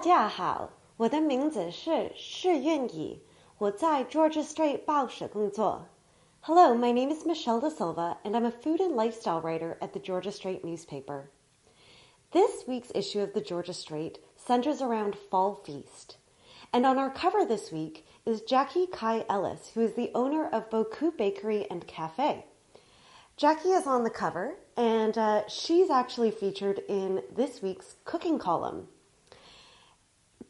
家好，我的名字是释韵仪，我在 Georgia Strait 报社工作。Hello, my name is Michelle De Silva, and I'm a food and lifestyle writer at the Georgia Strait newspaper. This week's issue of the Georgia Strait centers around Fall Feast. And on our cover this week is Jackie Kai Ellis, who is the owner of Beaucoup Bakery and Cafe. Jackie is on the cover, and she's actually featured in this week's cooking column.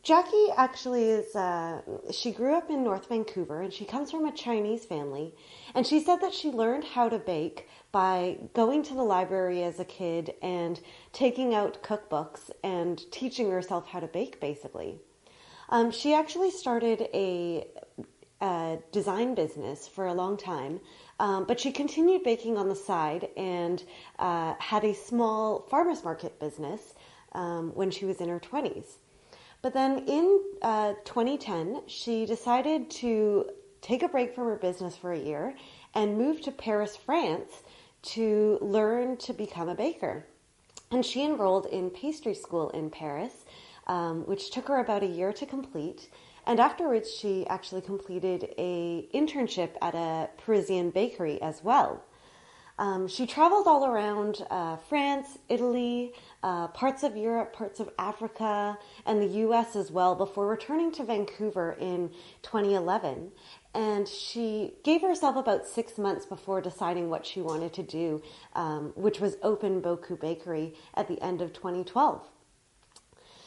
Jackie actually she grew up in North Vancouver, and she comes from a Chinese family, and she said that she learned how to bake by going to the library as a kid and taking out cookbooks and teaching herself how to bake, basically. She actually started a design business for a long time, but she continued baking on the side and had a small farmer's market business when she was in her 20s. But then in 2010, she decided to take a break from her business for a year and move to Paris, France to learn to become a baker. And she enrolled in pastry school in Paris, which took her about a year to complete. And afterwards, she actually completed an internship at a Parisian bakery as well. She traveled all around France, Italy, parts of Europe, parts of Africa, and the US as well before returning to Vancouver in 2011. And she gave herself about 6 months before deciding what she wanted to do, which was open Beaucoup Bakery at the end of 2012.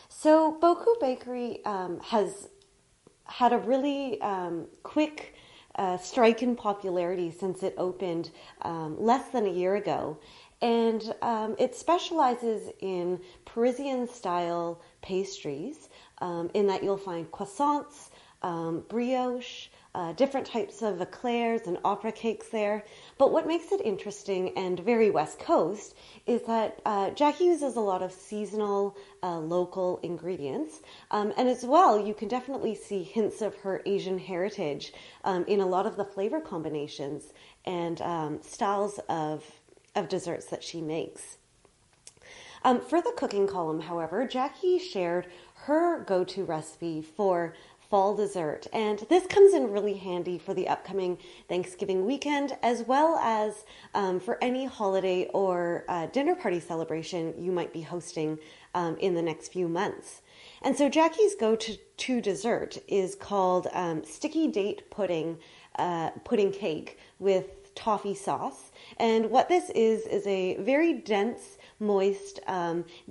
So Beaucoup Bakery has had a really quick strike in popularity since it opened less than a year ago. And it specializes in Parisian-style pastries, in that you'll find croissants, brioche, different types of eclairs and opera cakes there. But what makes it interesting and very West Coast is that Jackie uses a lot of seasonal, local ingredients. And as well, you can definitely see hints of her Asian heritage in a lot of the flavor combinations and styles of desserts that she makes. For the cooking column, however, Jackie shared her go-to recipe for fall dessert, and this comes in really handy for the upcoming Thanksgiving weekend, as well as for any holiday or dinner party celebration you might be hosting in the next few months. And so Jackie's go-to dessert is called sticky date pudding cake with toffee sauce. And what this is a very dense, moist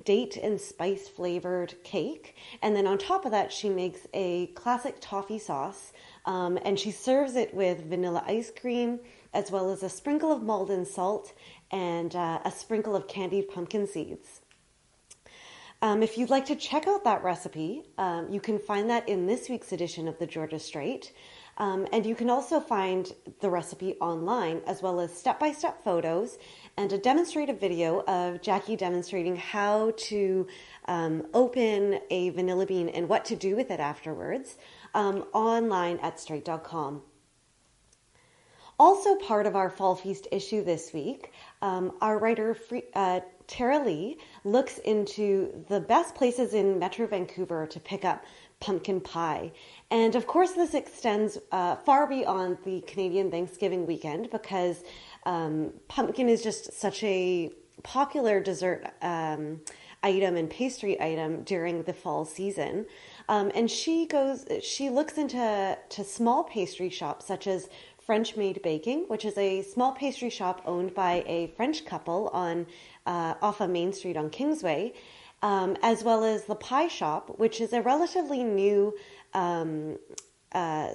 date and spice flavored cake. And then on top of that, she makes a classic toffee sauce, and she serves it with vanilla ice cream, as well as a sprinkle of Malden salt and a sprinkle of candied pumpkin seeds. If you'd like to check out that recipe, you can find that in this week's edition of the Georgia Strait. And you can also find the recipe online, as well as step-by-step photos and a demonstrative video of Jackie demonstrating how to open a vanilla bean and what to do with it afterwards online at Strait.com. Also part of our Fall Feast issue this week, our writer Tara Lee looks into the best places in Metro Vancouver to pick up pumpkin pie. And of course, this extends far beyond the Canadian Thanksgiving weekend, because pumpkin is just such a popular dessert item and pastry item during the fall season. And she looks into small pastry shops such as French Made Baking, which is a small pastry shop owned by a French couple on off of Main Street on Kingsway, as well as the Pie Shop, which is a relatively new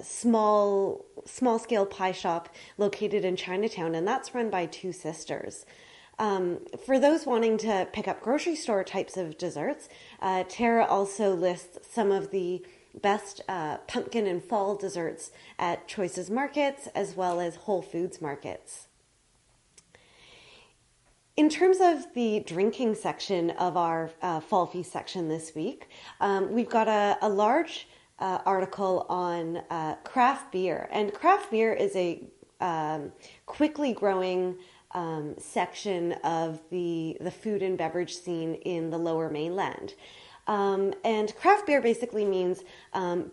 small-scale pie shop located in Chinatown, and that's run by two sisters. For those wanting to pick up grocery store types of desserts, Tara also lists some of the best pumpkin and fall desserts at Choices Markets, as well as Whole Foods markets. In terms of the drinking section of our Fall Feast section this week, we've got a large article on craft beer. And craft beer is a quickly growing section of the food and beverage scene in the Lower Mainland. And craft beer basically means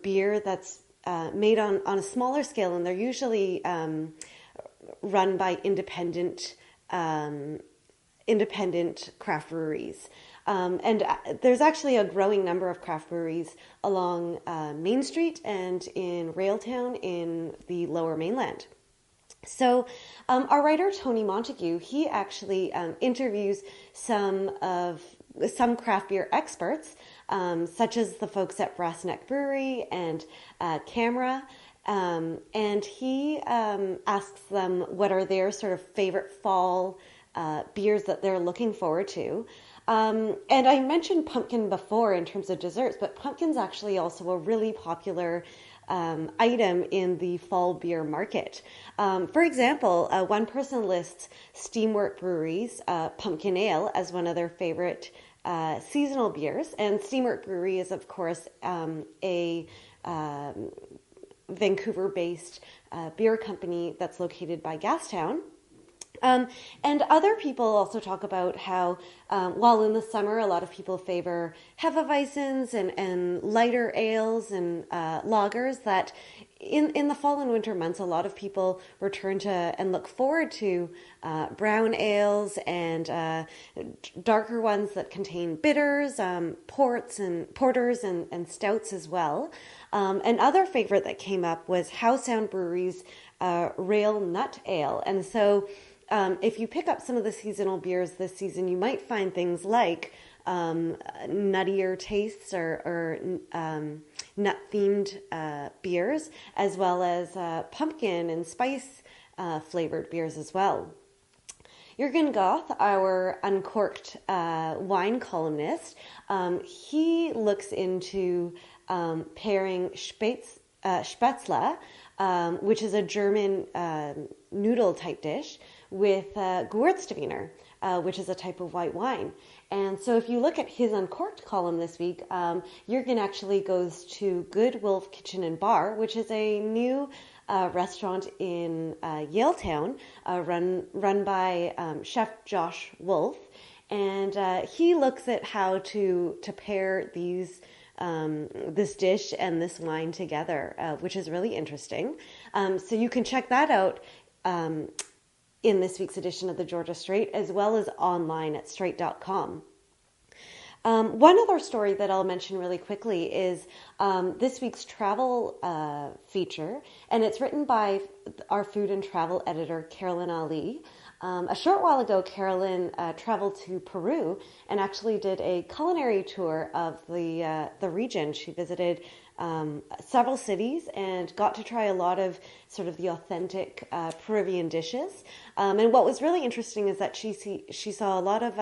beer that's made on a smaller scale, and they're usually run by independent craft breweries. And there's actually a growing number of craft breweries along Main Street and in Railtown in the Lower Mainland. So our writer Tony Montague, he actually interviews some craft beer experts, such as the folks at Brass Neck Brewery and Camera, and he asks them what are their sort of favorite fall beers that they're looking forward to. And I mentioned pumpkin before in terms of desserts, but pumpkin's actually also a really popular item in the fall beer market. For example, one person lists Steamwork Brewery's Pumpkin Ale as one of their favorite seasonal beers. And Steamwork Brewery is, of course, a Vancouver-based beer company that's located by Gastown. And other people also talk about how, while in the summer, a lot of people favor Hefeweizens and lighter ales and lagers, that in the fall and winter months, a lot of people return to and look forward to brown ales and darker ones that contain bitters, porters and stouts as well. Another favorite that came up was Howsound Brewery's Rail Nut Ale. And so if you pick up some of the seasonal beers this season, you might find things like nuttier tastes or nut-themed beers, as well as pumpkin and spice flavored beers as well. Jürgen Goth, our Uncorked wine columnist, he looks into pairing Spätzle, which is a German noodle type dish, with Gewürztraminer, which is a type of white wine. And so if you look at his Uncorked column this week, Jürgen actually goes to Good Wolf Kitchen and Bar, which is a new restaurant in Yaletown, run by Chef Josh Wolf. And he looks at how to pair this dish and this wine together, which is really interesting. So you can check that out in this week's edition of the Georgia Straight, as well as online at straight.com. One other story that I'll mention really quickly is this week's travel feature, and it's written by our food and travel editor, Carolyn Ali. A short while ago, Carolyn traveled to Peru and actually did a culinary tour of the region. She visited several cities and got to try a lot of sort of the authentic Peruvian dishes. And what was really interesting is that she saw a lot of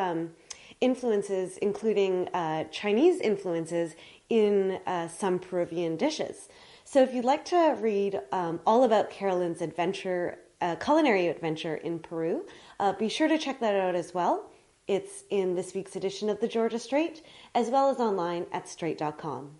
influences, including Chinese influences, in some Peruvian dishes. So if you'd like to read all about Carolyn's culinary adventure in Peru, be sure to check that out as well. It's in this week's edition of the Georgia Straight, as well as online at straight.com.